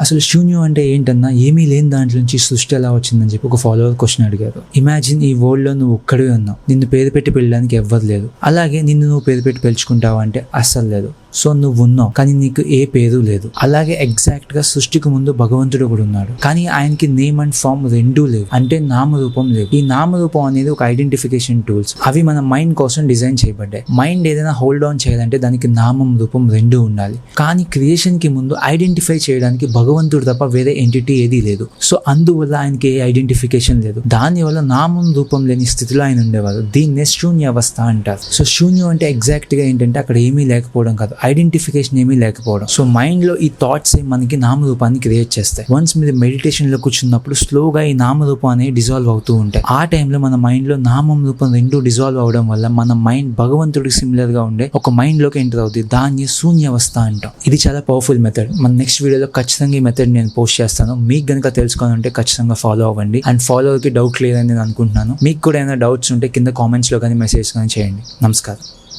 అసలు శూన్యం అంటే ఏంటన్నా, ఏమీ లేని దాంట్లో నుంచి సృష్టి ఎలా వచ్చిందని చెప్పి ఒక ఫాలోవర్ క్వశ్చన్ అడిగారు. ఇమాజిన్ ఈ వరల్డ్ లో నువ్వు ఒక్కడే ఉన్నావు, నిన్ను పేరు పెట్టి పెళ్ళడానికి ఎవ్వరు లేదు. అలాగే నిన్ను నువ్వు పేరు పెట్టి పెంచుకుంటావా అంటే అస్సలు లేదు. సో నువ్వు ఉన్నావు కానీ నీకు ఏ పేరు లేదు. అలాగే ఎగ్జాక్ట్ గా సృష్టికి ముందు భగవంతుడు కూడా ఉన్నాడు, కానీ ఆయనకి నేమ్ అండ్ ఫామ్ రెండూ లేవు, అంటే నామరూపం లేవు. ఈ నామరూపం అనేది ఒక ఐడెంటిఫికేషన్ టూల్స్. అవి మన మైండ్ కోసం డిజైన్ చేయబడ్డాయి. మైండ్ ఏదైనా హోల్డ్ ఆన్ చేయాలంటే దానికి నామం రూపం రెండూ ఉండాలి. కానీ క్రియేషన్ కి ముందు ఐడెంటిఫై చేయడానికి భగవంతుడు తప్ప వేరే ఎంటిటీ ఏదీ లేదు. సో అందువల్ల ఆయనకి ఏ ఐడెంటిఫికేషన్ లేదు. దాని వల్ల నామం రూపం లేని స్థితిలో ఆయన ఉండేవారు. దీన్నే శూన్యావస్థ అంటారు. సో శూన్యం అంటే ఎగ్జాక్ట్ గా ఏంటంటే అక్కడ ఏమీ లేకపోవడం కాదు, ఐడెంటిఫికేషన్ ఏమీ లేకపోవడం. సో మైండ్ లో ఈ థాట్స్ మనకి నామరూపాన్ని క్రియేట్ చేస్తాయి. వన్స్ మీరు మెడిటేషన్ లో కూర్చున్నప్పుడు స్లోగా ఈ నామరూపం అనేది డిజాల్వ్ అవుతూ ఉంటాయి. ఆ టైంలో మన మైండ్ లో నామం రూపం రెండు డిజాల్వ్ అవడం వల్ల మన మైండ్ భగవంతుడికి సిమిలర్ గా ఉండే ఒక మైండ్ లోకి ఎంటర్ అవుతుంది. దాన్ని శూన్యావస్థ అంటాం. ఇది చాలా పవర్ఫుల్ మెథడ్. మన నెక్స్ట్ వీడియోలో ఖచ్చితంగా ఈ మెథడ్ నేను పోస్ట్ చేస్తాను. మీకు గనుక తెలుసుకోవాలంటే ఖచ్చితంగా ఫాలో అవ్వండి. అండ్ ఫాలోవర్కి డౌట్ లేదని నేను అనుకుంటున్నాను. మీకు కూడా ఏమైనా డౌట్స్ ఉంటే కింద కామెంట్స్ లో కానీ మెసేజ్ కానీ చేయండి. నమస్కారం.